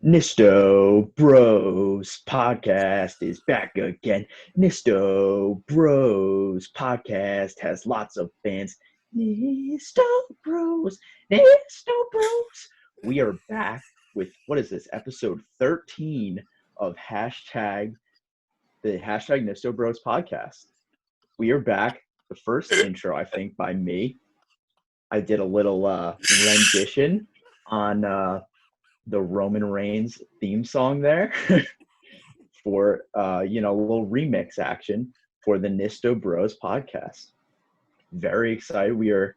Nisto Bros podcast is back again. Nisto Bros podcast has lots of fans. Nisto Bros, Nisto Bros. We are back with what is this, episode 13 of the hashtag Nisto Bros podcast. We are back. The first intro, I think, by me. I did a little rendition on the Roman Reigns theme song there for a little remix action for the Nisto Bros podcast. Very excited. Do you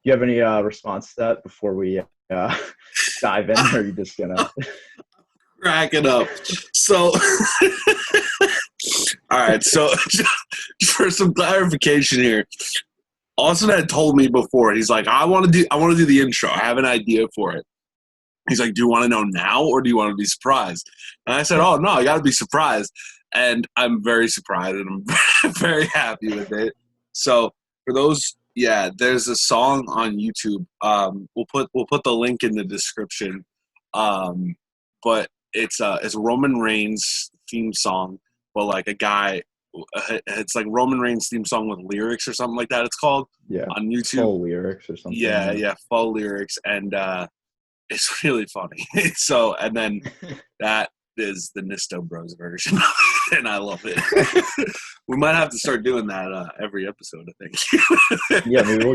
have any response to that before we dive in, or are you just gonna crack it up? So all right, so for some clarification here, Austin had told me before, he's like, I want to do the intro. I have an idea for it. He's like, do you want to know now or do you want to be surprised? And I said, oh, no, I got to be surprised. And I'm very surprised and I'm very happy with it. So for those, there's a song on YouTube. We'll put the link in the description. But it's a Roman Reigns theme song, but like a guy, it's like Roman Reigns theme song with lyrics or something like that. It's called on YouTube. Full lyrics or something. Yeah, full lyrics. And, it's really funny. So, and then that is the Nisto Bros version, and I love it. We might have to start doing that every episode, I think. Yeah, maybe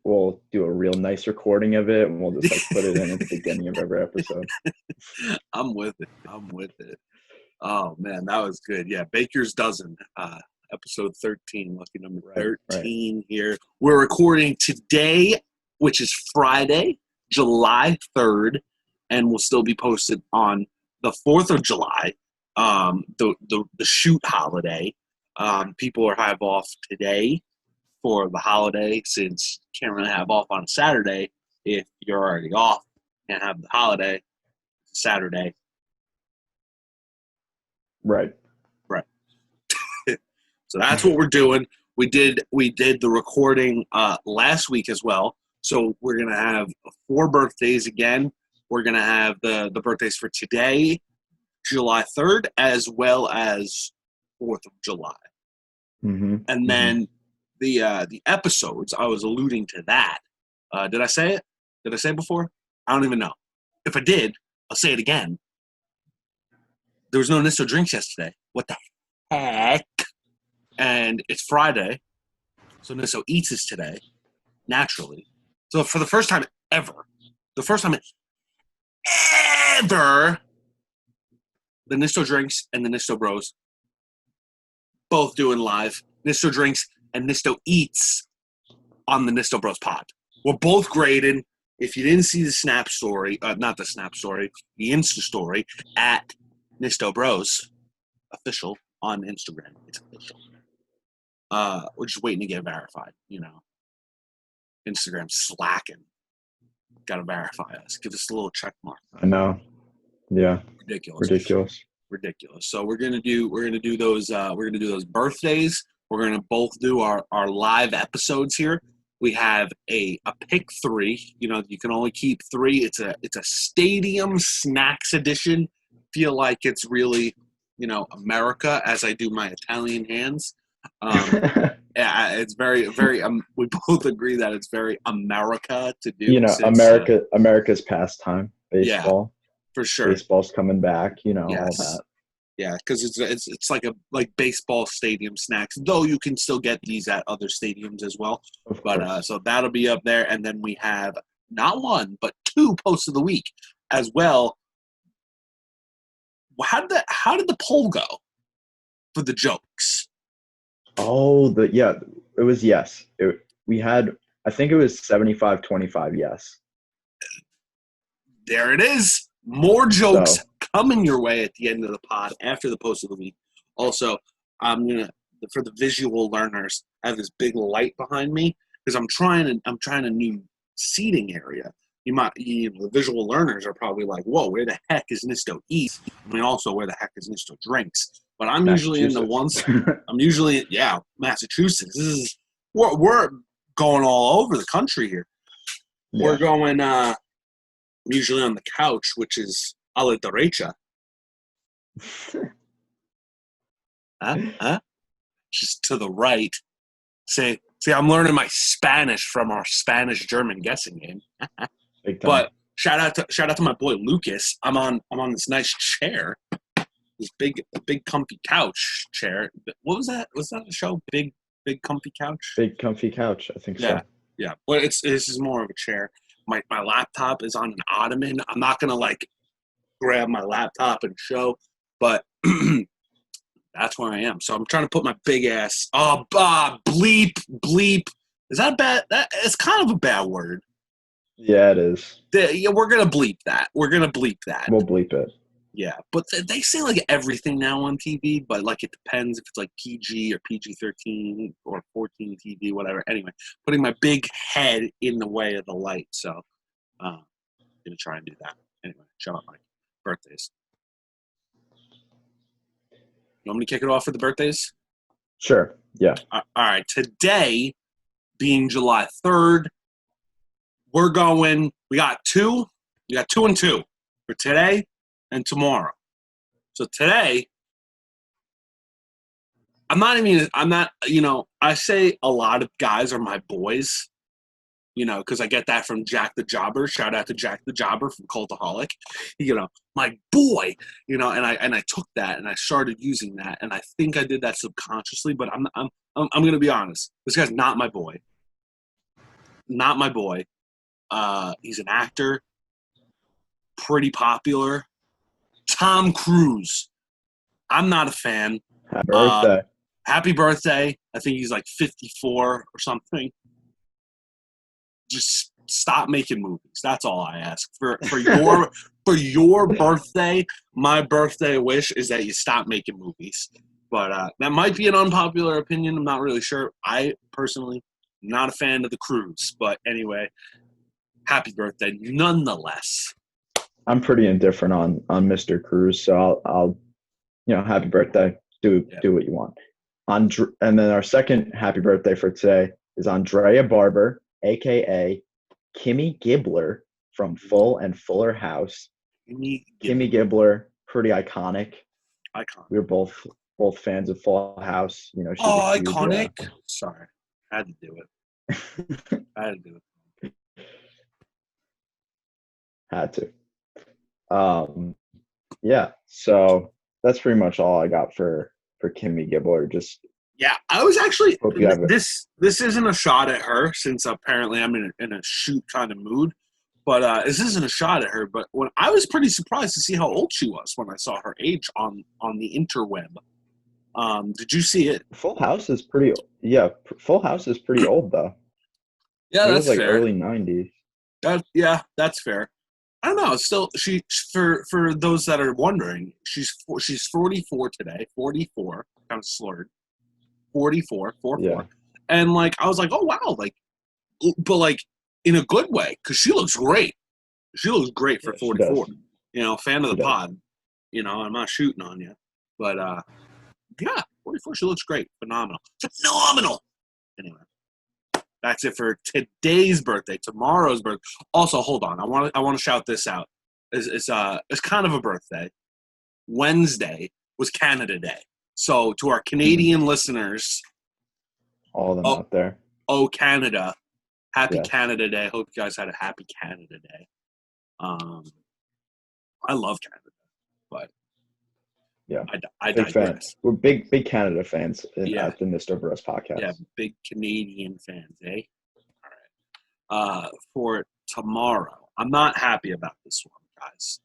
we'll do a real nice recording of it, and we'll just put it in at the beginning of every episode. I'm with it. Oh man, that was good. Yeah, Baker's Dozen, episode 13, lucky number 13 right. Here. We're recording today, which is Friday, July 3rd, and will still be posted on the 4th of July, the shoot holiday. People have off today for the holiday, since you can't really have off on a Saturday if you're already off. Can't have the holiday Saturday. Right. So that's what we're doing. We did the recording last week as well. So we're going to have 4 birthdays again. We're going to have the birthdays for today, July 3rd, as well as 4th of July. Mm-hmm. And then the episodes, I was alluding to that. Did I say it? Did I say it before? I don't even know. If I did, I'll say it again. There was no Nisto drinks yesterday. What the heck? And it's Friday, so Nisto Eats is today, naturally. So for the first time ever, the Nisto Drinks and the Nisto Bros both doing live Nisto Drinks and Nisto Eats on the Nisto Bros pod. We're both graded. If you didn't see the Snap story, not the Snap story, the Insta story at Nisto Bros official on Instagram. It's official. We're just waiting to get verified, Instagram slacking. Got to verify us. Give us a little check mark. I know. Yeah. Ridiculous. So we're gonna do those. We're gonna do those birthdays. We're gonna both do our live episodes here. We have a pick 3. You can only keep 3. It's a stadium snacks edition. Feel like it's really America, as I do my Italian hands. Yeah, it's very, very. We both agree that it's very America to do. America's pastime, baseball. Yeah, for sure. Baseball's coming back. Yes. All that. Yeah, because it's like baseball stadium snacks. Though you can still get these at other stadiums as well. But so that'll be up there, and then we have not 1 but 2 posts of the week as well. How did the poll go for the jokes? Oh, it was yes. I think it was 75-25 yes. There it is. More jokes coming your way at the end of the pod after the post of the week. Also, for the visual learners, I have this big light behind me because I'm trying a new seating area. The visual learners are probably like, whoa, where the heck is Nisto Eats? Also, where the heck is Nisto Drinks? But I'm usually in the ones. Massachusetts. We're going all over the country here. Yeah. We're going. I'm usually on the couch, which is a la derecha. Huh? Just to the right. See, I'm learning my Spanish from our Spanish-German guessing game. Big time. But shout out to my boy Lucas. I'm on this nice chair, this big comfy couch chair. What was that? Was that a show? Big comfy couch. Big comfy couch. I think so. Yeah. But this is more of a chair. My laptop is on an ottoman. I'm not gonna like grab my laptop and show, but that's where I am. So I'm trying to put my big ass. Oh, bleep. Is that bad? That it's kind of a bad word. Yeah, it is. We're gonna bleep that. We'll bleep it. Yeah, but they say like everything now on TV, but like it depends if it's like PG or PG-13 or 14 TV, whatever. Anyway, putting my big head in the way of the light, so I'm gonna try and do that. Anyway, shout out my birthdays. You want me to kick it off for the birthdays? Sure. Yeah. All right. Today, being July 3rd, we got two and two for today and tomorrow. So today, I say a lot of guys are my boys, because I get that from Jack the Jobber. Shout out to Jack the Jobber from Cultaholic. My boy, and I took that and I started using that, and I think I did that subconsciously, but I'm going to be honest. This guy's not my boy. Not my boy. He's an actor, pretty popular. Tom Cruise. I'm not a fan. Happy birthday. Happy birthday. I think he's like 54 or something. Just stop making movies. That's all I ask. For your birthday, my birthday wish is that you stop making movies. But that might be an unpopular opinion. I'm not really sure. I personally am not a fan of the Cruise. But anyway, happy birthday nonetheless. I'm pretty indifferent on Mr. Cruise, so I'll happy birthday. Do what you want. And then our second happy birthday for today is Andrea Barber, a.k.a. Kimmy Gibbler from Full and Fuller House. Kimmy Gibbler, pretty iconic. We were both fans of Full House. She's iconic. Sorry, I had to do it. Had to. Yeah, so that's pretty much all I got for Kimmy Gibbler. Yeah, I was actually this isn't a shot at her, since apparently I'm in a shoot kind of mood, but this isn't a shot at her. But when I was pretty surprised to see how old she was when I saw her age on the interweb. Did you see it? Full House is pretty. Yeah, Full House is pretty old though. Yeah, that's like fair. Early 90s. That's fair. I don't know. Still, for those that are wondering, she's 44 today. 44, kind of slurred. 44. Yeah. And like I was like, oh wow, like, but like in a good way, because she looks great. She looks great for 44. Fan of the pod. I'm not shooting on you, but 44. She looks great. Phenomenal. Anyway. That's it for today's birthday. Tomorrow's birthday. Also, hold on. I want to shout this out. It's kind of a birthday. Wednesday was Canada Day. So to our Canadian listeners, all of them out there. Oh, Canada! Happy Canada Day. Hope you guys had a happy Canada Day. I love Canada, but yeah, I big digress. Fans. We're big Canada fans at the Mr. Bros podcast. Yeah, big Canadian fans, eh? All right. For tomorrow, I'm not happy about this one, guys.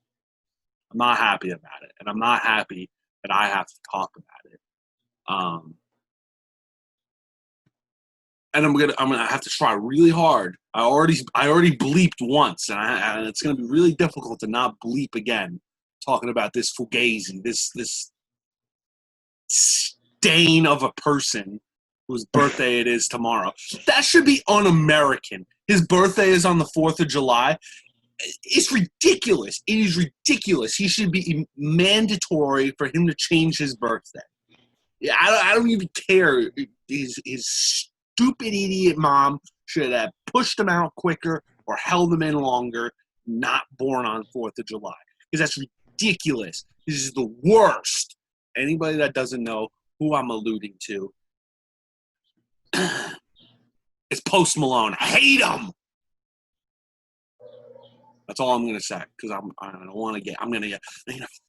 I'm not happy about it, and I'm not happy that I have to talk about it. And I'm gonna have to try really hard. I already bleeped once, and it's gonna be really difficult to not bleep again. Talking about this Fugazi, this stain of a person whose birthday it is tomorrow. That should be un-American. His birthday is on the 4th of July. It's ridiculous. It is ridiculous. He should be mandatory for him to change his birthday. Yeah, I don't even care. His stupid idiot mom should have pushed him out quicker or held him in longer. not born on 4th of July. Because that's ridiculous. This is the worst. Anybody that doesn't know who I'm alluding to, it's Post Malone. I hate him. That's all I'm going to say because I don't want to get – I'm going to get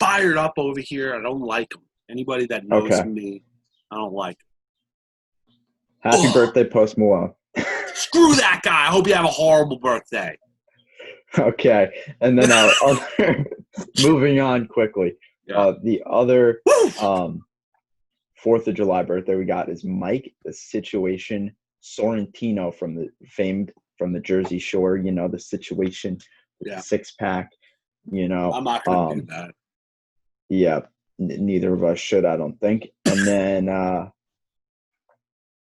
fired up over here. I don't like him. Anybody that knows me, I don't like him. Happy birthday, Post Malone. Screw that guy. I hope you have a horrible birthday. Okay. And then our other – moving on quickly. Yeah. The other 4th of July birthday we got is Mike the Situation Sorrentino from the Jersey Shore, you know, the Situation six-pack, you know. I'm not going to do that. Yeah, neither of us should, I don't think. And then,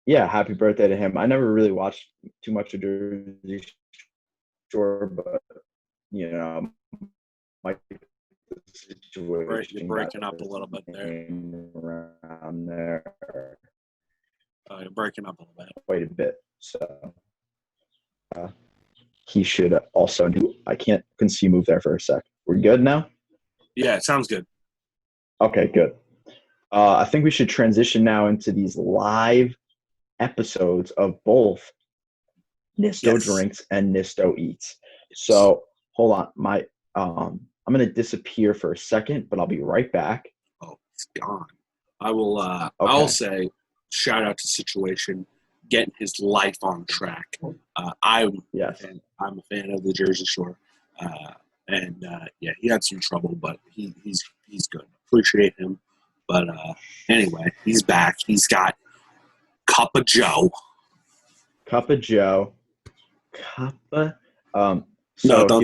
happy birthday to him. I never really watched too much of Jersey Shore, but, you know, Mike the Situation. You're breaking up a little bit there. Around there. You're breaking up a little bit. Quite a bit. So he should also do. I couldn't see you move there for a sec. We're good now? Yeah, it sounds good. Okay, good. I think we should transition now into these live episodes of both Nisto Drinks and Nisto Eats. So hold on. I'm going to disappear for a second, but I'll be right back. Oh, it's gone. I will I'll say shout out to Situation, getting his life on track. I'm a fan of the Jersey Shore. He had some trouble, but he's good. Appreciate him. But anyway, he's back. He's got Cup of Joe. So don't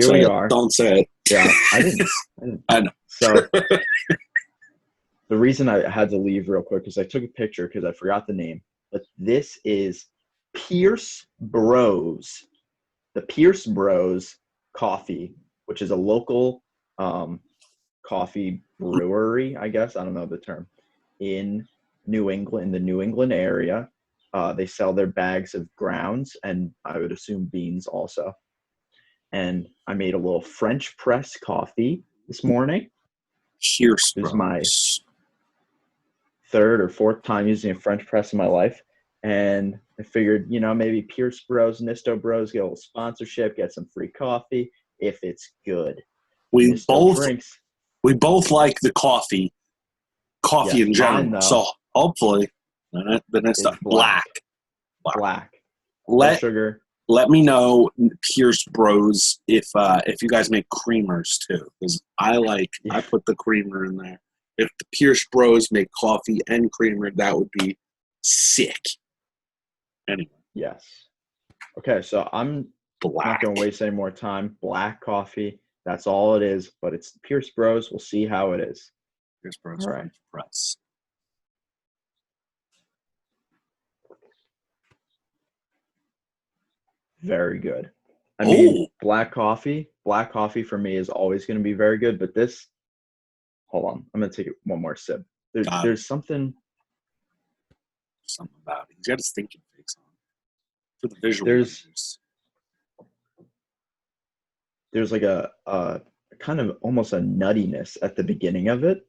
here say we it. are. Don't say it. Yeah, I didn't. I know. So the reason I had to leave real quick is I took a picture because I forgot the name. But this is Pierce Bros. The Pierce Bros Coffee, which is a local coffee brewery, I guess. I don't know the term. In New England, in the New England area. They sell their bags of grounds and I would assume beans also. And I made a little French press coffee this morning. Pierce This Bros. is my 3rd or 4th time using a French press in my life. And I figured, you know, maybe Pierce Bros, Nisto Bros, get a little sponsorship, get some free coffee if it's good. We Nisto Drinks. We both like the coffee in general. Mine, so hopefully, then it's black. No sugar. Let me know, Pierce Bros, if you guys make creamers too, because I put the creamer in there. If the Pierce Bros make coffee and creamer, that would be sick. Anyway. Yes. Okay, so I'm not going to waste any more time. Black coffee, that's all it is, but it's Pierce Bros. We'll see how it is. Pierce Bros. All right. Press. Very good. I mean, black coffee for me is always going to be very good, but this, hold on, I'm going to take one more sip. There's something about it. He's got his thinking face on. For the visual. There's like a kind of almost a nuttiness at the beginning of it.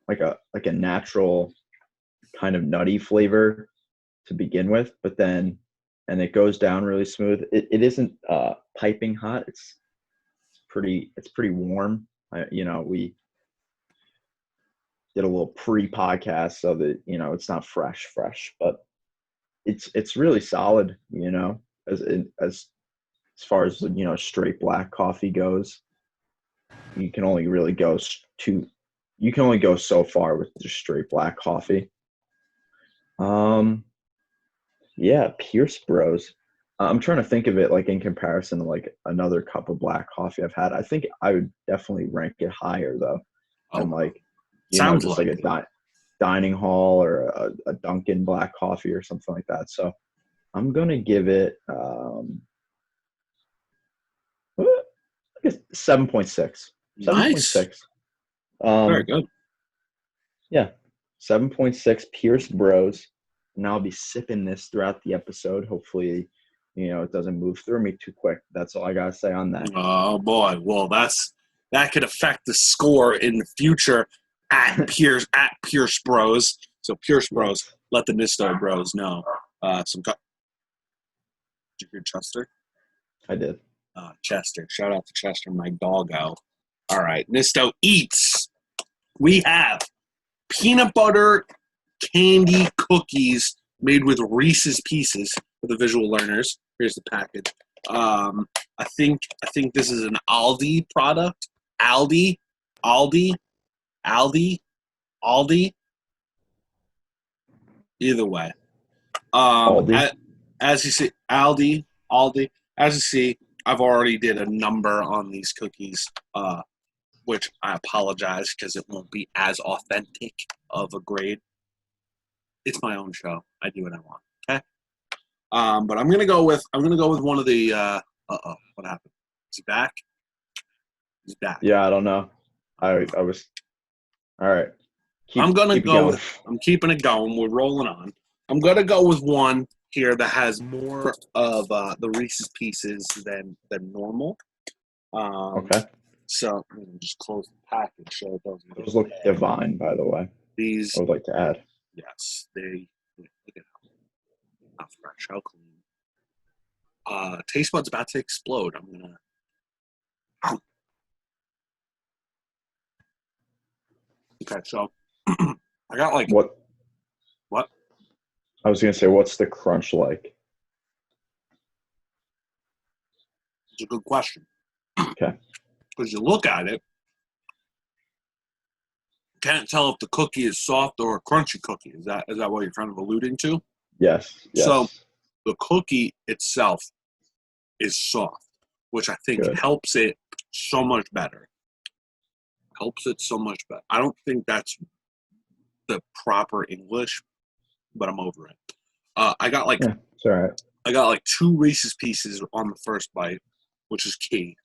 Like a natural kind of nutty flavor to begin with, but then and it goes down really smooth. It isn't piping hot. It's pretty warm. We did a little pre-podcast so that it's not fresh, but it's really solid. As far as straight black coffee goes, you can only really go so far with just straight black coffee. Yeah, Pierce Bros. I'm trying to think of it like in comparison to like another cup of black coffee I've had. I think I would definitely rank it higher though. And like sounds just like a dining hall or a Dunkin' black coffee or something like that. So I'm gonna give it I guess 7.6. Nice. 7.6. Very good. Yeah. 7.6 Pierce Bros. And I'll be sipping this throughout the episode. Hopefully it doesn't move through me too quick. That's all I gotta say on that. Oh boy, well that could affect the score in the future at Pierce Bros. So Pierce Bros, let the Nisto Bros know. Did you hear Chester? I did. Chester, shout out to Chester, my doggo. All right, Nisto Eats. We have peanut butter candy cookies made with Reese's Pieces for the visual learners. Here's the package. I think this is an Aldi product. Aldi. Either way. Aldi. As you see, Aldi. As you see, I've already did a number on these cookies, which I apologize because it won't be as authentic of a grade. It's my own show. I do what I want. Okay. But I'm gonna go with one of the. What happened? Is he back? He's back. Yeah, I don't know. I was. All right. I'm keeping it going. We're rolling on. I'm gonna go with one here that has more of the Reese's Pieces than normal. Okay. So I'm gonna just close the package so it doesn't. Those look divine, by the way. These. I would like to add. Yes, they. Look at how fresh, how clean. Taste buds about to explode. I'm gonna. Okay, so I got like what? What? I was gonna say, what's the crunch like? It's a good question. Okay. Because you look at it, can't tell if the cookie is soft or a crunchy cookie. Is that what you're kind of alluding to? Yes. So the cookie itself is soft, which I think helps it so much better. I don't think that's the proper English, but I'm over it. I got like it's all right. I got like 2 Reese's Pieces on the first bite, which is key.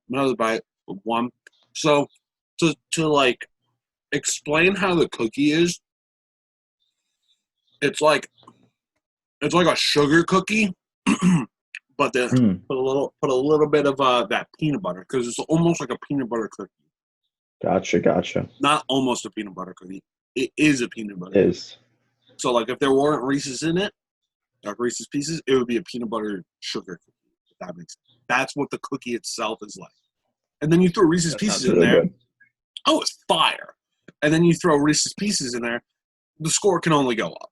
Another bite, 1. So to like explain how the cookie is, it's like a sugar cookie, but then put a little bit of that peanut butter because it's almost like a peanut butter cookie. Gotcha. Not almost a peanut butter cookie. It is a peanut butter. It is. So like if there weren't Reese's in it, like Reese's Pieces, it would be a peanut butter sugar cookie. If that makes sense. That's what the cookie itself is like. And then you throw Reese's Pieces in there. Good. Oh, it's fire. And then you throw Reese's Pieces in there, the score can only go up.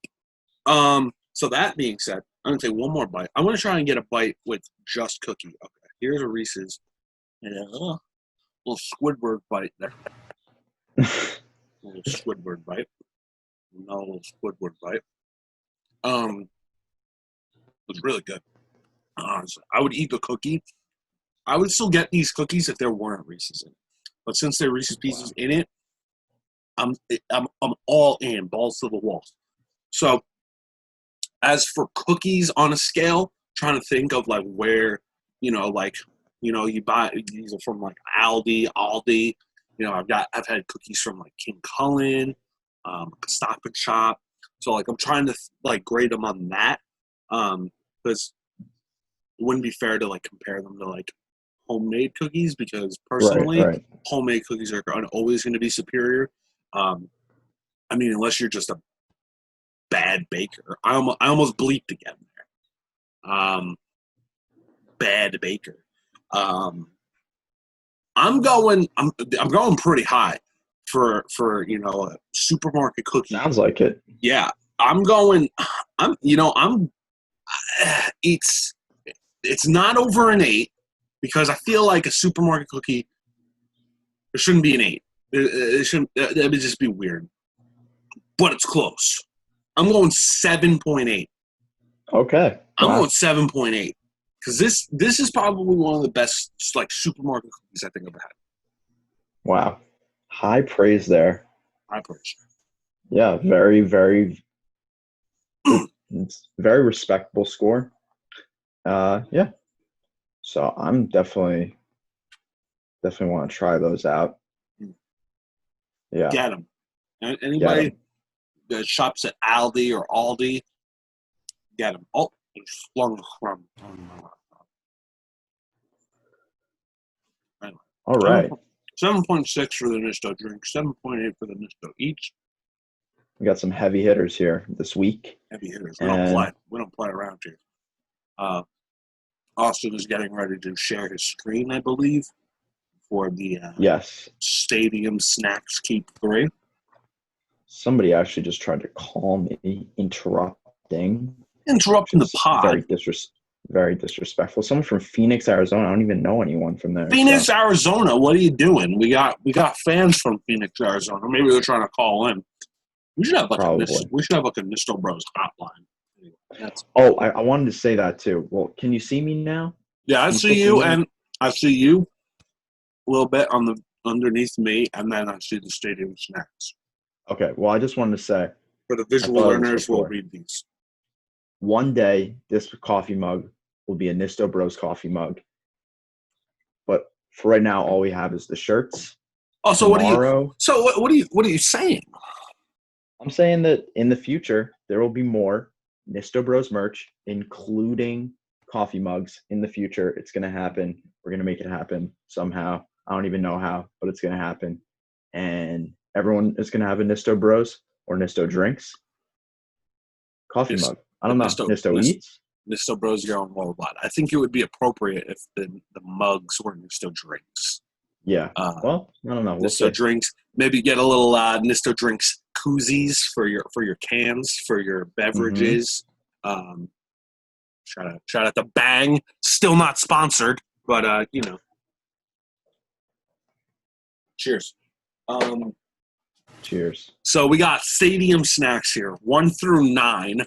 So that being said, I'm going to take one more bite. I'm going to try and get a bite with just cookie. Okay, here's a Reese's. And a little Squidward bite there. Little Squidward bite. Another little Squidward bite. It was really good. I would eat the cookie. I would still get these cookies if there weren't Reese's in it. But since there are Reese's Pieces in it, I'm all in, balls to the walls. So as for cookies on a scale, trying to think of like where, you buy these are from like Aldi. I've had cookies from like King Cullen, Stop and Shop. So like I'm trying to like grade them on that, because it wouldn't be fair to like compare them to like homemade cookies because personally, homemade cookies are always going to be superior. Unless you're just a bad baker. I almost bleeped again there. Bad baker. I'm going pretty high for a supermarket cookie. Sounds like it. Yeah, it's not over an 8 because I feel like a supermarket cookie, there shouldn't be an 8. It shouldn't. That would just be weird. But it's close. I'm going 7.8. Okay. I'm going 7.8 because this is probably one of the best like supermarket cookies I think I've had. Wow, high praise there. High praise. Yeah, very, very. It's very respectable score. Yeah. So I'm definitely want to try those out. Yeah. Get them. Anybody that shops at Aldi or Aldi, get them. Oh, and flung from. Anyway, All right. 7.6 for the Nisto drink, 7.8 for the Nisto each. We got some heavy hitters here this week. Heavy hitters. And We don't play around here. Austin is getting ready to share his screen, I believe, for the yes, Stadium Snacks Keep 3. somebody actually just tried to call me, interrupting Interrupting the pod. Very disrespectful. Someone from Phoenix, Arizona. I don't even know anyone from there. Phoenix, Arizona. What are you doing? We got fans from Phoenix, Arizona. Maybe they're trying to call in. We should have like a Nisto Bros hotline. Oh, I wanted to say that too. Well, can you see me now? Yeah, I see you, and I see you a little bit underneath me, and then I see the Stadium Snacks. Okay. Well, I just wanted to say, for the visual learners, we'll read these. One day, this coffee mug will be a Nisto Bros coffee mug. But for right now, all we have is the shirts. Oh, so what are you saying? I'm saying that in the future, there will be more Nisto Bros merch, including coffee mugs in the future. It's going to happen. We're going to make it happen somehow. I don't even know how, but it's going to happen. And everyone is going to have a Nisto Bros or Nisto Drinks coffee mug. I don't know. Nisto Eats? Nisto Bros going worldwide. I think it would be appropriate if the mugs were Nisto Drinks. Yeah. Well, I don't know. Nisto Drinks. Maybe get a little Nisto Drinks koozies for your cans, for your beverages. Mm-hmm. Shout out to Bang. Still not sponsored, but cheers. Cheers. So we got Stadium Snacks here, 1 through 9.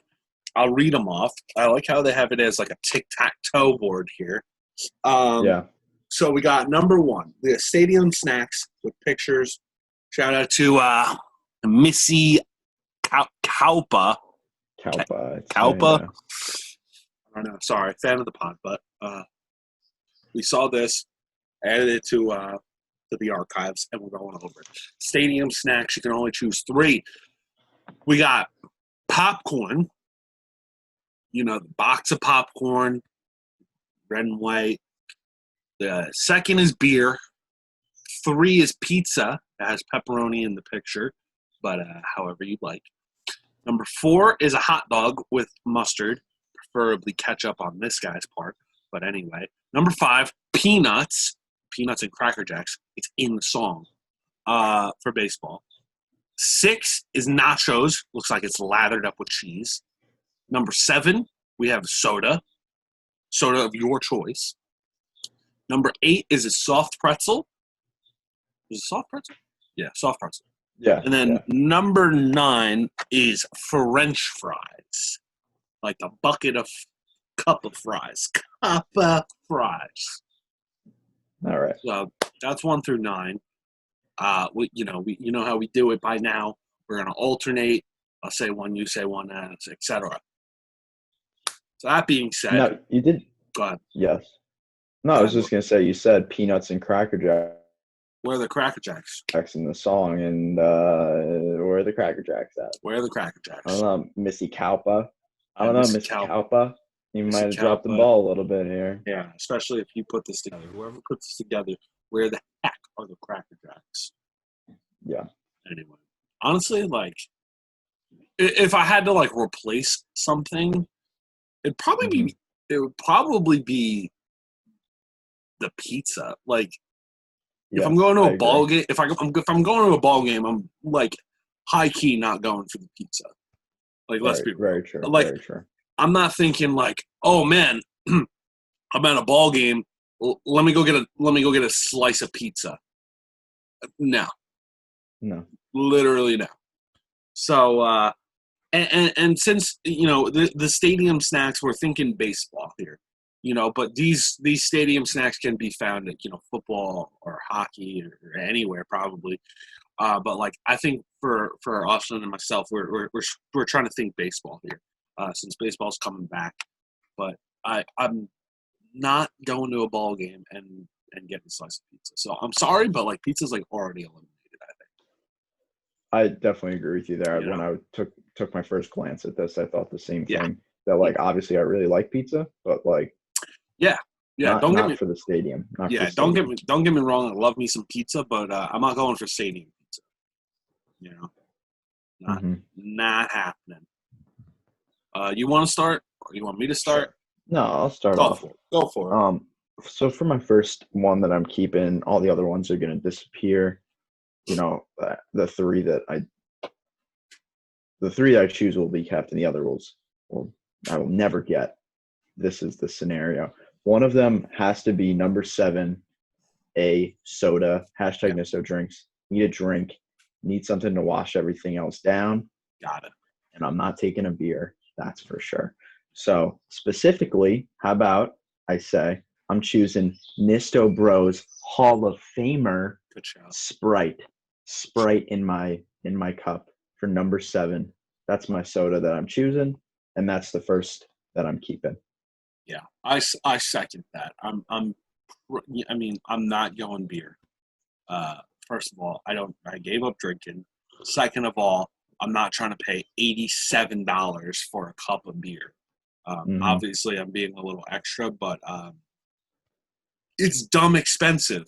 I'll read them off. I like how they have it as like a tic-tac-toe board here. Yeah. So we got number 1, the Stadium Snacks with pictures. Shout out to Missy Kaupa. Kaupa. I don't know. Sorry, fan of the pod, but we saw this, added it to the archives, and we're going over it. Stadium Snacks, you can only choose 3. We got popcorn. The box of popcorn, red and white. The second is beer. 3 is pizza. It has pepperoni in the picture, but however you'd like. Number 4 is a hot dog with mustard, preferably ketchup on this guy's part. But anyway. Number 5, peanuts. Peanuts and Cracker Jacks. It's in the song for baseball. 6 is nachos. Looks like it's lathered up with cheese. Number 7, we have soda. Soda of your choice. Number 8 is a soft pretzel. Is it soft pretzel? Yeah, soft pretzel. Yeah. And then number 9 is French fries. Like a cup of fries. Cup of fries. All right. So that's 1 through 9. We know how we do it by now. We're gonna alternate. I'll say one, you say one, etc. So that being said, no, you did. Go ahead. Yes. No, I was just gonna say you said peanuts and Cracker Jacks. Where are the Cracker Jacks? In the song, and where are the Cracker Jacks at? Where are the Cracker Jacks? I don't know, Missy Kaupa. I don't know, Missy Kaupa. You might have dropped the ball a little bit here. Yeah, especially if you put this together. Whoever puts this together, where the heck are the Cracker Jacks? Yeah. Anyway, honestly, like, if I had to like replace something, it would probably be the pizza. Like, if I'm going to a ball game, if I'm going to a ball game, I'm like high key not going for the pizza. Like, let's be real. Very true. Like, very true. I'm not thinking like, oh man, I'm at a ball game. Let me go get a slice of pizza. No, literally no. So, and since the Stadium Snacks, we're thinking baseball here, but these Stadium Snacks can be found at football or hockey or anywhere probably. But like, I think for Austin and myself, we're trying to think baseball here, since baseball's coming back. But I'm not going to a ball game and getting a slice of pizza. So I'm sorry, but like, pizza's like already eliminated, I think. I definitely agree with you there. When I took my first glance at this, I thought the same thing. that like obviously I really like pizza, but like Yeah. not not for the stadium. Not for the stadium. Don't get me wrong. I love me some pizza, but I'm not going for stadium pizza. You know, not happening. You want to start, or you want me to start? No, I'll start off. Go for it. So for my first one that I'm keeping, all the other ones are going to disappear. You know, the three that I choose will be kept, and the other I will never get. This is the scenario. One of them has to be number 7, a soda. Hashtag no drinks. Need a drink. Need something to wash everything else down. Got it. And I'm not taking a beer. That's for sure. So specifically, how about I say I'm choosing Nisto Bros Hall of Famer Sprite. Sprite in my cup for number 7. That's my soda that I'm choosing, and that's the first that I'm keeping. Yeah, I second that. I'm not going beer. First of all, I gave up drinking. Second of all, I'm not trying to pay $87 for a cup of beer. Obviously, I'm being a little extra, but it's dumb expensive.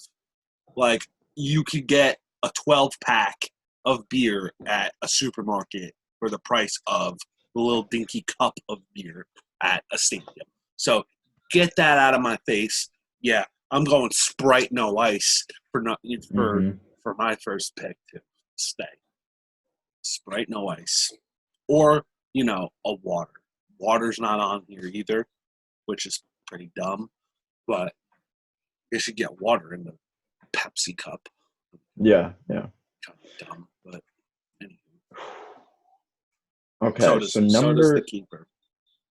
Like, you could get a 12-pack of beer at a supermarket for the price of the little dinky cup of beer at a stadium. So get that out of my face. Yeah, I'm going Sprite no ice for my first pick to stay. Sprite no ice. Or, a water. Water's not on here either, which is pretty dumb. But you should get water in the Pepsi cup. Yeah. Kind of dumb, but anyway. Okay, so does the keeper.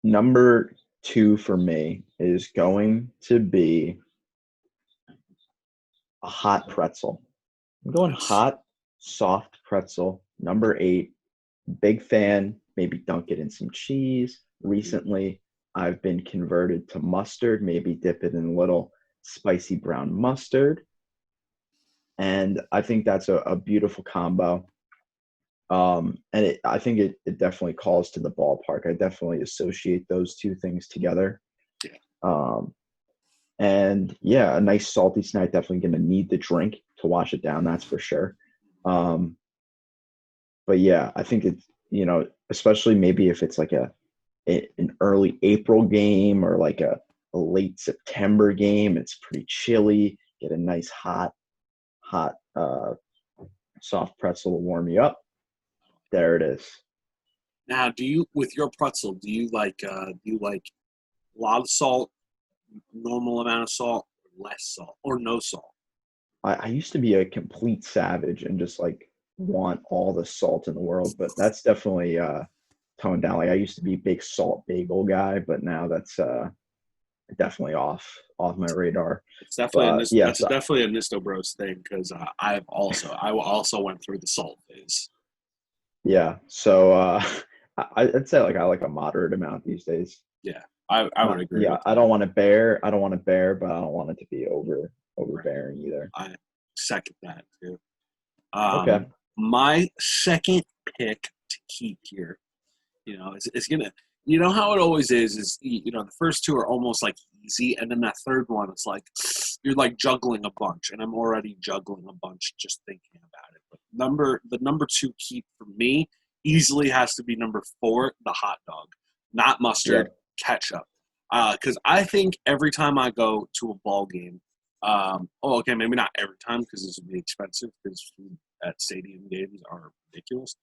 Number 2 for me is going to be a hot pretzel. I'm going hot, soft pretzel. Number 8. Big fan. Maybe dunk it in some cheese. Recently, I've been converted to mustard. Maybe dip it in a little spicy brown mustard. And I think that's a beautiful combo. And I think it definitely calls to the ballpark. I definitely associate those two things together. And yeah, a nice salty snack. Definitely going to need the drink to wash it down. That's for sure. But yeah, I think it's, especially maybe if it's like an early April game or like a late September game, it's pretty chilly. Get a nice hot soft pretzel to warm you up. There it is. Now, with your pretzel, do you like a lot of salt, normal amount of salt, less salt, or no salt? I used to be a complete savage and just like want all the salt in the world, but that's definitely toned down. Like I used to be a big salt bagel guy, but now that's definitely off my radar. It's definitely that's definitely a Nisto Bros thing because I also went through the salt phase. Yeah, so I'd say like I like a moderate amount these days. Yeah, I would agree. Yeah, I don't want to bear, but I don't want it to be overbearing either. I second that too. Okay. My second pick to keep here, is gonna. You know how it always is the first two are almost like easy, and then that third one is like you're like juggling a bunch, and I'm already juggling a bunch just thinking about it. But the number 2 keep for me easily has to be number 4, the hot dog, not mustard, ketchup. Because I think every time I go to a ball game, maybe not every time because this would be expensive because food at stadium games are ridiculous,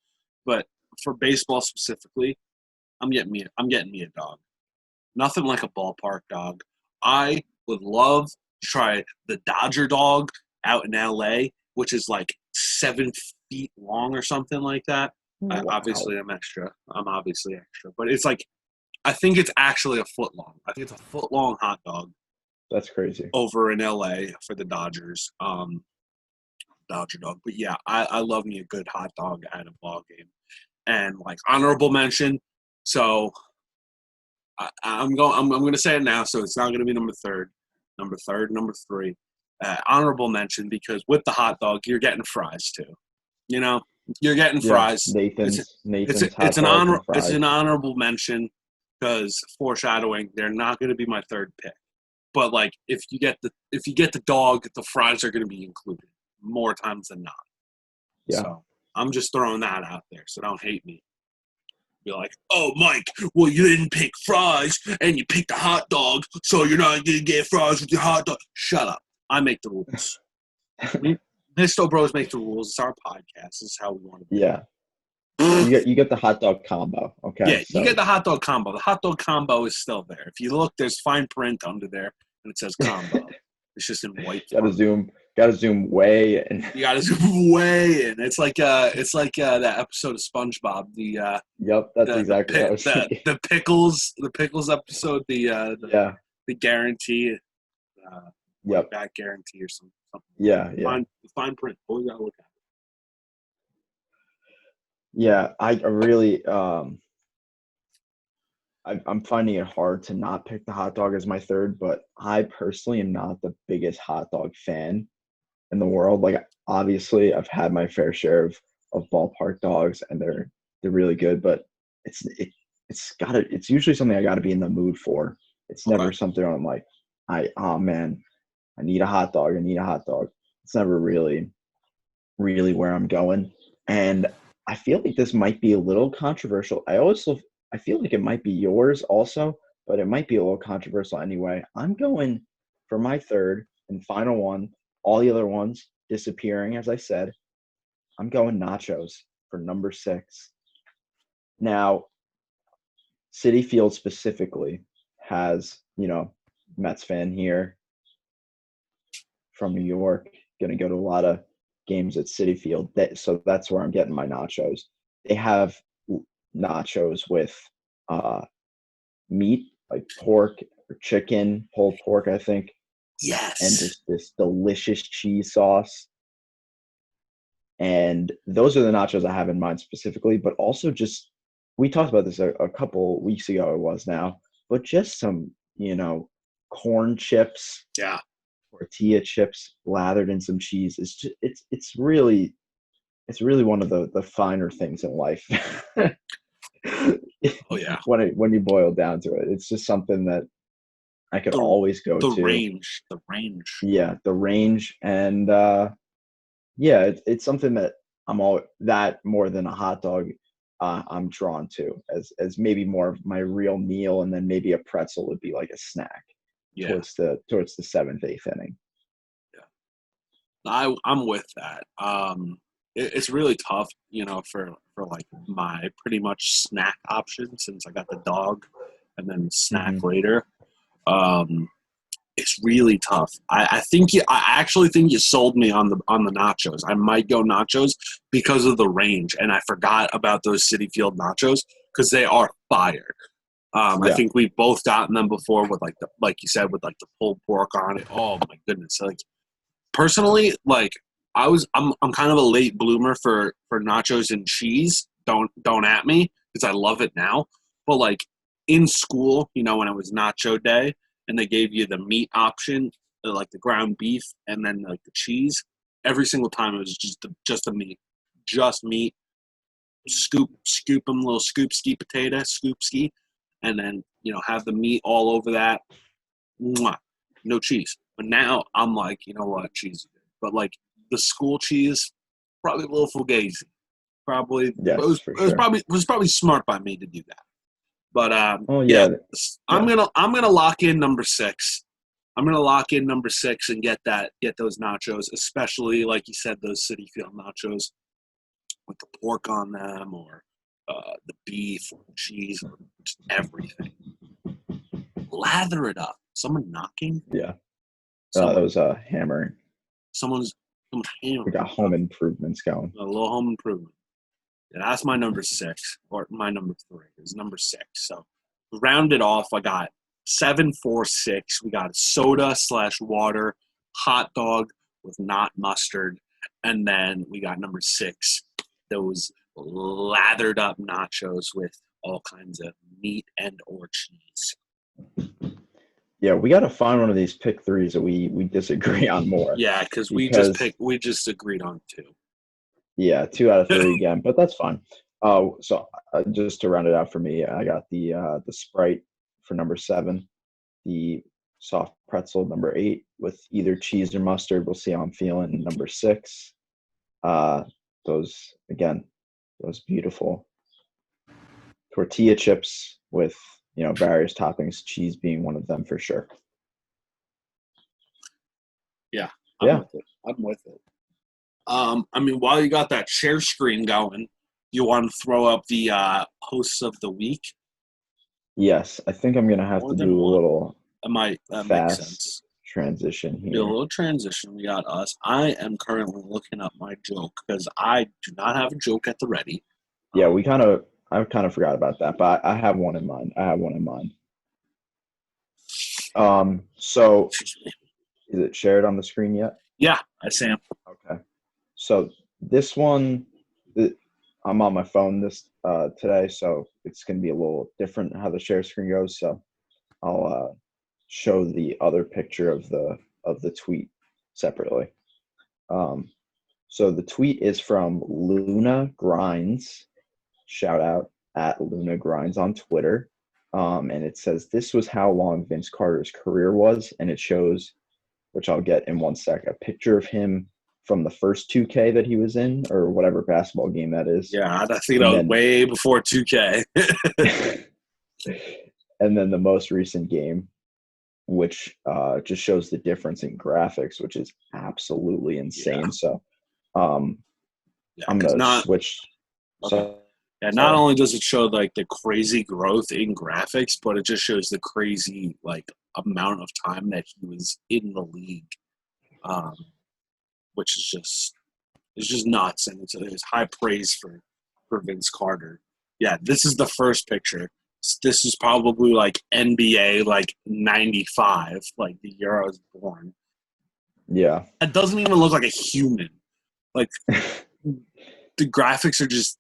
but for baseball specifically. I'm getting me a dog. Nothing like a ballpark dog. I would love to try the Dodger dog out in LA, which is like 7 feet long or something like that. Wow. Obviously, I'm extra. But it's like, I think it's actually a foot long. I think it's a foot long hot dog. That's crazy. Over in LA for the Dodgers. Dodger dog. But yeah, I love me a good hot dog at a ball game. And like honorable mention. So I'm going to say it now. So it's not going to be number 3. Number 3. Honorable mention because with the hot dog, you're getting fries too. You're getting fries. Nathan's it's an honorable mention because foreshadowing, they're not going to be my third pick. But like, if you get the dog, the fries are going to be included more times than not. Yeah. So I'm just throwing that out there. So don't hate me. Be like, oh, Mike, well, you didn't pick fries and you picked a hot dog, so you're not going to get fries with your hot dog. Shut up. I make the rules. Misto Bros make the rules. It's our podcast. This is how we want to be. Yeah. You get the hot dog combo. Okay. Yeah, you get the hot dog combo. The hot dog combo is still there. If you look, there's fine print under there, and it says combo. It's just in white. Gotta zoom way in. You gotta zoom way in. It's like that episode of SpongeBob. Yep, that's exactly what I was thinking. The pickles episode. The guarantee. Yep. Back guarantee or something. Yeah. Fine print. All you gotta look at. Yeah, I really I'm finding it hard to not pick the hot dog as my third, but I personally am not the biggest hot dog fan in the world. Like, obviously I've had my fair share of ballpark dogs, and they're really good, but it's usually something I gotta be in the mood for. It's never something I'm like, oh man, I need a hot dog. It's never really where I'm going. And I feel like this might be a little controversial. I feel like it might be yours also, but it might be a little controversial anyway. I'm going for my third and final one. All the other ones disappearing, as I said. I'm going nachos for number 6. Now, Citi Field specifically has, Mets fan here from New York, going to go to a lot of games at Citi Field. So that's where I'm getting my nachos. They have nachos with meat, like pork or chicken, pulled pork, I think. Yes. And just this delicious cheese sauce. And those are the nachos I have in mind specifically, but also just, we talked about this a couple weeks ago, it was now, but just some, corn chips. Yeah. Tortilla chips lathered in some cheese. It's really one of the finer things in life. Oh yeah. When you boil down to it, it's just something that I could always go to. The range. Yeah, the range, and it's something that more than a hot dog. I'm drawn to as maybe more of my real meal, and then maybe a pretzel would be like a snack. Yeah. Towards the 7th, 8th inning. Yeah, I'm with that. It's really tough, for like my pretty much snack option, since I got the dog and then snack later. It's really tough. I actually think you sold me on the nachos. I might go nachos because of the range, and I forgot about those Citi Field nachos because they are fire. I think we've both gotten them before with like you said, with like the pulled pork on it. Oh my goodness! Like, personally, like I'm kind of a late bloomer for nachos and cheese. Don't at me because I love it now. But like in school, when it was nacho day and they gave you the meat option, like the ground beef and then like the cheese, every single time it was just the meat, just meat. Scoop them, little scoop ski potato, scoop ski. And then, have the meat all over that. Mwah, no cheese. But now I'm like, you know what, cheese is good. But like the school cheese, probably a little fugazi. Probably, yes, it was probably smart by me to do that. But I'm gonna lock in number 6. I'm gonna lock in number 6 and get those nachos, especially like you said, those Citi Field nachos with the pork on them, or the beef, or the cheese, or just everything. Lather it up. Someone knocking? Yeah. That was hammering. Someone's hammering. We got home improvements going. A little home improvement. Yeah, that's my number 6, or my number 3 is number 6. So round it off, I got 7, 4, 6. We got a soda/water hot dog with not mustard, and then we got number 6, those lathered up nachos with all kinds of meat and or cheese. Yeah, we got to find one of these pick 3s that we disagree on more. Yeah, because we just agreed on 2. Yeah, 2 out of 3 again, but that's fine. Oh, so just to round it out for me, I got the Sprite for number 7, the soft pretzel number 8 with either cheese or mustard. We'll see how I'm feeling. Number 6, uh, those again, those beautiful tortilla chips with various toppings, cheese being one of them for sure. Yeah, I'm Yeah. with it. I'm with it. I mean, while you got that share screen going, you want to throw up the hosts of the week? Yes, I think I'm gonna have More to than do a one. little That makes fast sense. transition Do a here. little transition. We got us. I am currently looking up my joke because I do not have a joke at the ready. Yeah, I kind of forgot about that, but I have one in mind. I have one in mind. So Excuse me. is it shared on the screen yet? Yeah, I Sam. Okay. So this one, I'm on my phone this today, so it's gonna be a little different how the share screen goes. So I'll show the other picture of the tweet separately. Um, so the tweet is from Luna Grinds. Shout out at Luna Grinds on Twitter. And it says this was how long Vince Carter's career was, and it shows, which I'll get in one sec, a picture of him from the first 2K that he was in, or whatever basketball game that is. Yeah, I think that And was then way before 2K. and then the most recent game, which just shows the difference in graphics, which is absolutely insane. Yeah. So Yeah, I'm because gonna not switch. okay. So Yeah, not sorry. only does it show like the crazy growth in graphics, but it just shows the crazy like amount of time that he was in the league, um, which is just nuts, and it's high praise for Vince Carter. Yeah, this is the first picture. This is probably like NBA like '95, like the year I was born. Yeah. It doesn't even look like a human. Like the graphics are just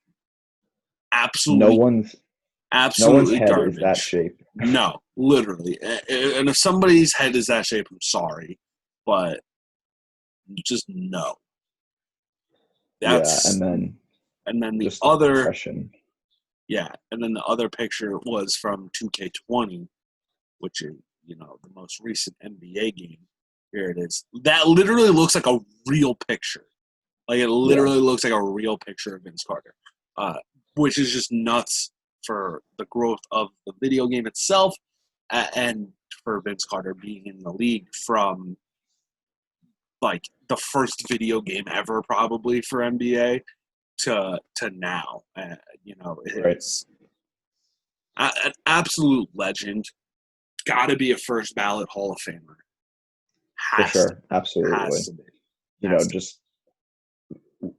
no absolutely one's no one's absolutely head is that garbage. shape. No, literally. And if somebody's head is that shape, I'm sorry, but just no. Yeah, That's and then the just the other progression. and then the other picture was from 2K20, which is the most recent NBA game. Here it is. That literally looks like a real picture. Like it Yeah, literally looks like a real picture of Vince Carter, which is just nuts for the growth of the video game itself, and for Vince Carter being in the league from like the first video game ever, probably for NBA to now. right. It's an absolute legend. Got to be a first ballot Hall of Famer. For Has to sure. Absolutely. has to be has to. Just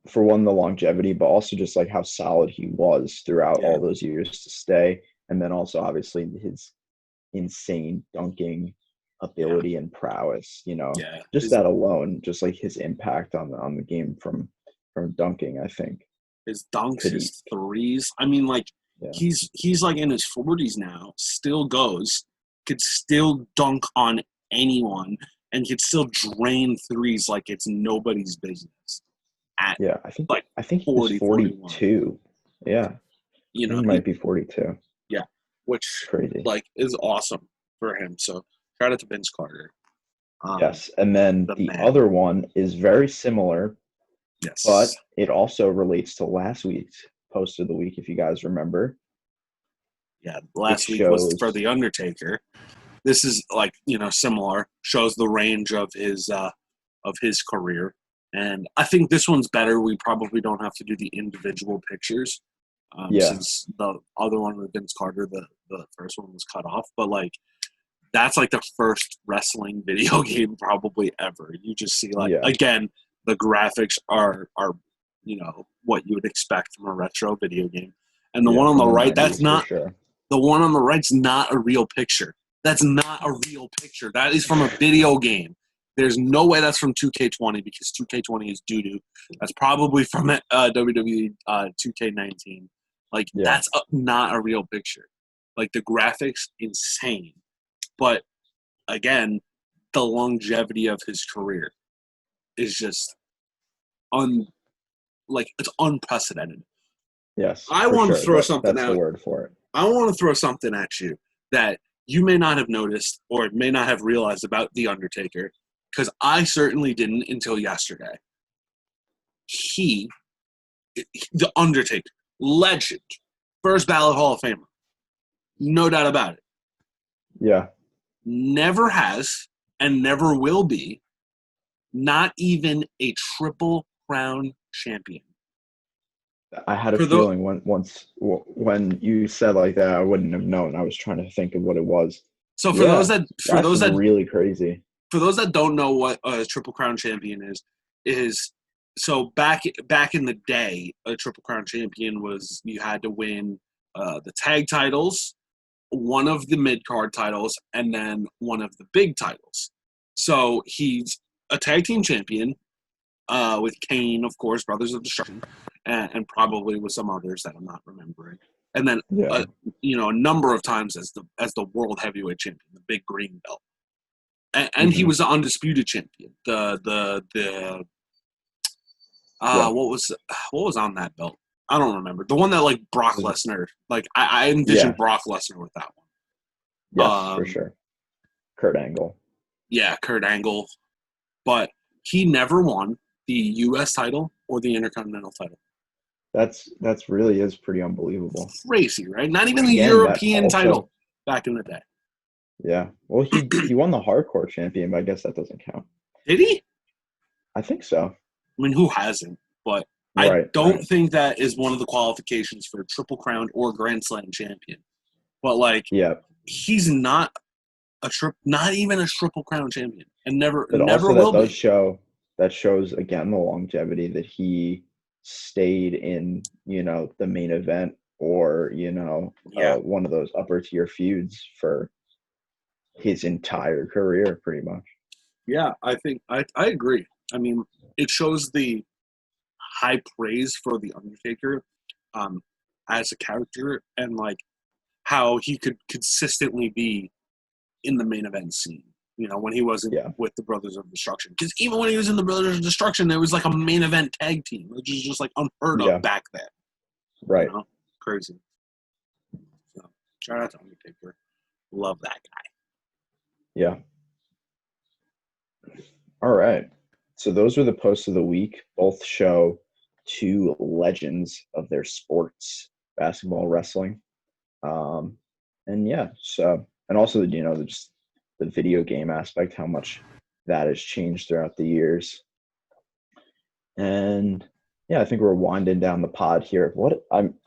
for one, the longevity, but also just like how solid he was throughout Yeah, all those years to stay. And then also obviously his insane dunking yeah, ability and prowess, yeah. just that alone, just like his impact on the game from dunking, I think His dunks, could eat. his threes. I mean, like Yeah. he's like in his 40s now, still goes, could still dunk on anyone, and could still drain threes like it's nobody's business at Yeah. like I think he was 40, 41. 42. Yeah. You I think know, he might be 42. yeah, It's which crazy. like is awesome for him. So shout out to Vince Carter, Yes. And then the the man. other one is very similar, Yes, but it also relates to last week's post of the week, if you guys remember. yeah. It Last week was for shows, the Undertaker. This is like similar, shows the range of his career, and I think this one's better. We probably don't have to do the individual pictures, yeah, since the other one with Vince Carter, the first one was cut off, but like that's like the first wrestling video game probably ever. You just see like yeah. again the graphics are what you would expect from a retro video game, and the Yeah, one on from the the right, that's 90s for not sure. the one on the right's not a real picture. That's not a real picture. That is from a video game. There's no way that's from 2K20 because 2K20 is doo-doo. That's probably from WWE 2K19. Like, Yeah, that's not a real picture. Like, the graphics, insane. But, again, the longevity of his career is just, it's unprecedented. Yes, I for want to sure. throw something That's the out. word for it. I want to throw something at you that you may not have noticed or may not have realized about The Undertaker, because I certainly didn't until yesterday. He, The Undertaker, legend, first ballot Hall of Famer, no doubt about it, Yeah. never has and never will be, not even a Triple Crown champion. I had a For the feeling when you said like that, I wouldn't have known. I was trying to think of what it was. so for those Yeah, that for that's those that really crazy. for those that don't know what a Triple Crown champion is so back in the day, a Triple Crown champion was you had to win the tag titles, one of the mid card titles, and then one of the big titles. So he's a tag team champion with Kane, of course, Brothers of Destruction, and probably with some others that I'm not remembering. And then Yeah. a number of times as the world heavyweight champion, the big green belt. And he Mhm. was the undisputed champion. The Yeah. what was on that belt? I don't remember. The one that like Brock Was it- Lesnar. Like I envisioned Yeah. Brock Lesnar with that Yes, for one. sure. Kurt Angle. Yeah, Kurt Angle. But he never won the U.S. title or the Intercontinental title. That's really is pretty unbelievable. Crazy, right? Not even the Again, that European also title back in the day. yeah. Well, he won the hardcore champion, but I guess that doesn't count. Did he? I think so. I mean, who hasn't? But I Right. don't Right. think that is one of the qualifications for a Triple Crown or Grand Slam champion. But like, Yeah. he's not not even a Triple Crown champion, and never But never also that will does be. shows again the longevity that he stayed in, the main event or, Yeah, one of those upper tier feuds for his entire career, pretty much. yeah. I think I agree. I mean, it shows the high praise for the Undertaker, um, as a character, and like how he could consistently be in the main event scene. When he wasn't Yeah. with the Brothers of Destruction. Because even when he was in the Brothers of Destruction, there was like a main event tag team, which is just like unheard of Yeah. back then. Right. Crazy. So, shout out to Undertaker. Love that guy. Yeah. All right. So those are the posts of the week. Both show two legends of their sports, basketball, wrestling. And yeah, so, and also, just the video game aspect, how much that has changed throughout the years. And yeah, I think we're winding down the pod here.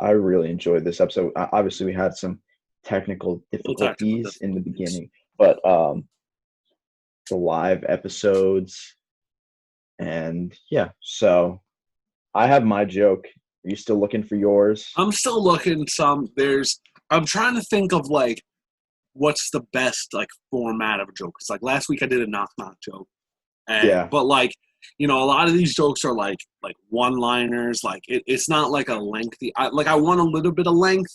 I really enjoyed this episode. Obviously, we had some technical difficulties in the beginning, but the live episodes, and yeah, so I have my joke. Are you still looking for yours? I'm still looking I'm trying to think of like what's the best like format of a joke. It's like last week I did a knock knock joke. Yeah. But like, a lot of these jokes are like one-liners. Like it's not like a lengthy. I want a little bit of length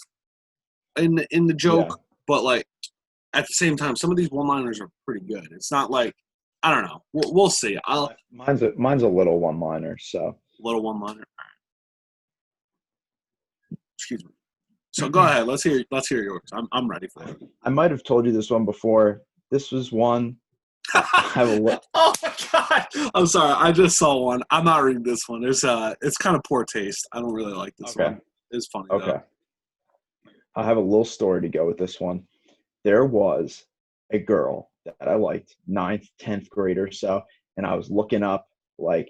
in the joke, Yeah. but like at the same time, some of these one-liners are pretty good. It's not like I don't know. We'll see. Mine's a little one-liner. So little one-liner. All right. Excuse me. So go ahead. Let's hear yours. I'm ready for it. I might have told you this one before. This was one. Oh my god! I'm sorry. I just saw one. I'm not reading this one. It's kind of poor taste. I don't really like this one. It's funny. Okay. Though. I have a little story to go with this one. There was a girl that I liked, 9th, 10th grade or so, and I was looking up like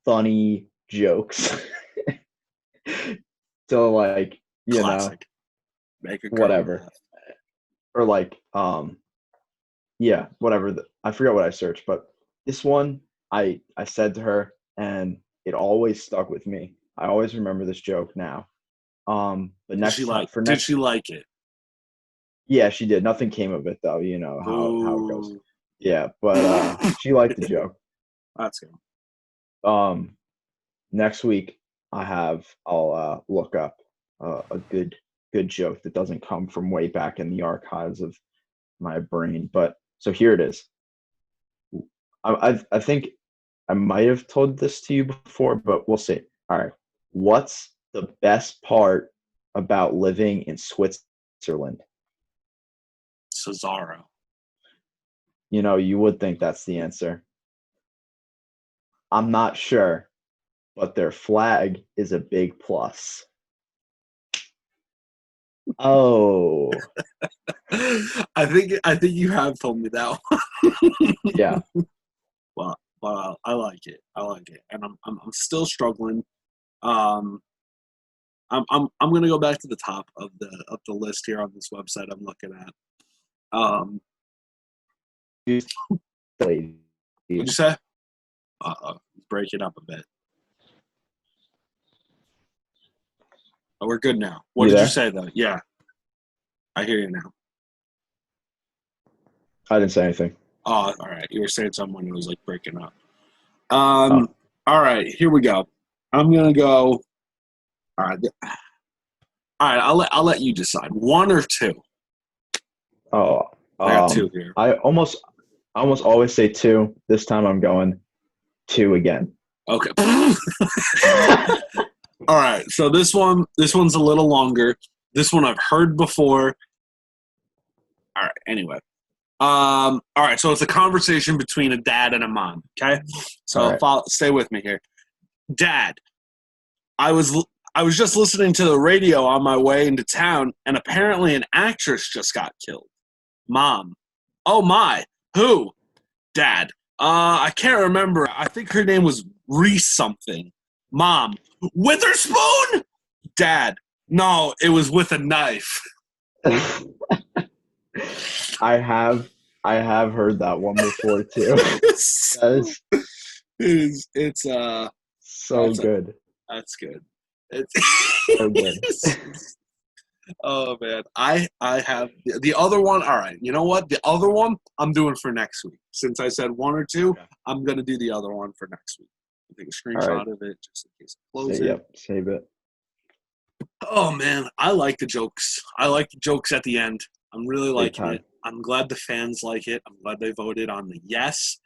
funny jokes to like, Classic. Make a girl whatever. laugh. Or like yeah, whatever. I forgot what I searched, but this one I said to her, and it always stuck with me. I always remember this joke now. But next time did she like it? Yeah, she did. Nothing came of it though. You know how it goes. Yeah, but she liked the joke. That's good. Next week I'll look up a good joke that doesn't come from way back in the archives of my brain. But so here it is. I think I might have told this to you before, but we'll see. All right. What's the best part about living in Switzerland? Cesaro. You would think that's the answer. I'm not sure, but their flag is a big plus. Oh, I think you have told me that one. yeah. Well, I like it. And I'm still struggling. I'm gonna go back to the top of the list here on this website I'm looking at. What'd you say? Break it up a bit. Oh, we're good now. What did you say though? Yeah, I hear you now. I didn't say anything. Oh, all right. You were saying something when it was like breaking up. All right, here we go. I'm gonna go. All right. I'll let you decide. One or two. Oh, I got two here. I almost always say two. This time I'm going two again. Okay. All right. So this one's a little longer. This one I've heard before. All right. Anyway. All right. So it's a conversation between a dad and a mom. Okay. So stay with me here. Dad, I was just listening to the radio on my way into town, and apparently an actress just got killed. Mom, oh my, who? Dad, I can't remember. I think her name was Reese something. Mom, Witherspoon? Dad, no, it was with a knife. I have heard that one before too. It's so good. That's good. It's so good. Oh man, I have the other one. All right, you know what? The other one I'm doing for next week. Since I said one or two, I'm gonna do the other one for next week. I'll take a screenshot of it just in case I close it. Yep, save it. Oh man, I like the jokes. I like the jokes at the end. I'm really liking it. I'm glad the fans like it. I'm glad they voted on the yes.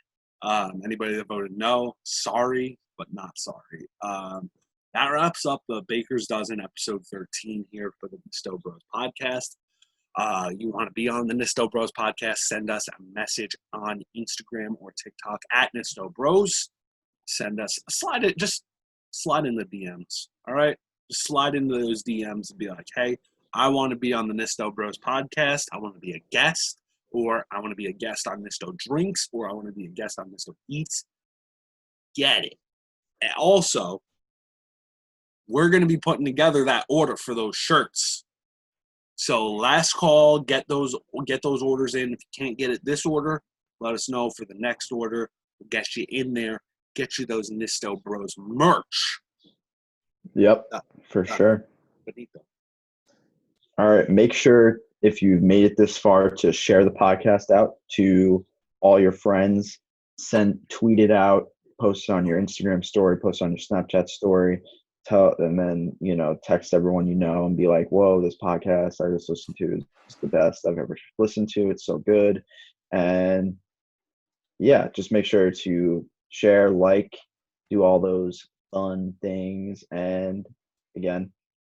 Anybody that voted no, sorry, but not sorry. That wraps up the Baker's Dozen episode 13 here for the Nisto Bros podcast. You want to be on the Nisto Bros podcast, send us a message on Instagram or TikTok at Nisto Bros. Send us just slide in the DMs. All right. Just slide into those DMs and be like, hey, I want to be on the Nisto Bros podcast. I want to be a guest, or I want to be a guest on Nisto Drinks, or I want to be a guest on Nisto Eats. Get it. And also, we're going to be putting together that order for those shirts. So last call, get those orders in. If you can't get it this order, let us know for the next order. We'll get you in there, get you those Nisto Bros merch. Yep, for sure. Benito. All right, make sure if you've made it this far to share the podcast out to all your friends. Tweet it out, post it on your Instagram story, post it on your Snapchat story. And then, text everyone and be like, whoa, this podcast I just listened to is the best I've ever listened to. It's so good. And yeah, just make sure to share, do all those fun things. And again,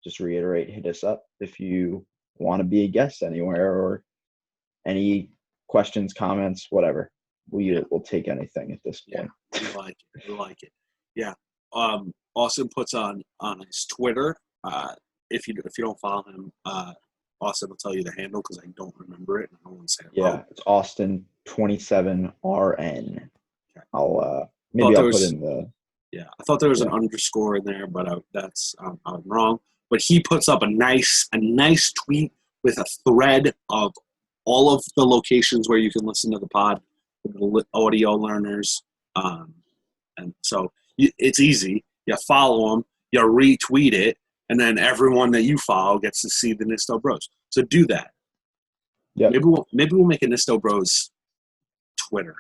just reiterate, hit us up if you want to be a guest anywhere or any questions, comments, whatever. We'll take anything at this point. Yeah, we like it. Yeah. Austin puts on his Twitter. If you don't follow him, Austin will tell you the handle because I don't remember it. And I won't say it. Yeah, it's Austin27RN. Okay. I'll put in the. Yeah, I thought there was an underscore in there, but I'm wrong. But he puts up a nice tweet with a thread of all of the locations where you can listen to the pod for the audio learners, and so it's easy. You follow them, you retweet it, and then everyone that you follow gets to see the Nisto Bros. So do that. Yeah. Maybe we'll make a Nisto Bros Twitter.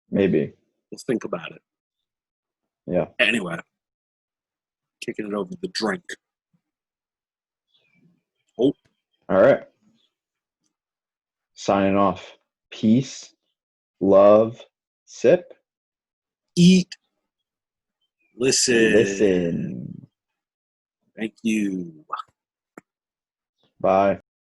Maybe. We'll think about it. Yeah. Anyway, kicking it over the drink. Oh. All right. Signing off. Peace, love, sip, eat, listen. Thank you. Bye.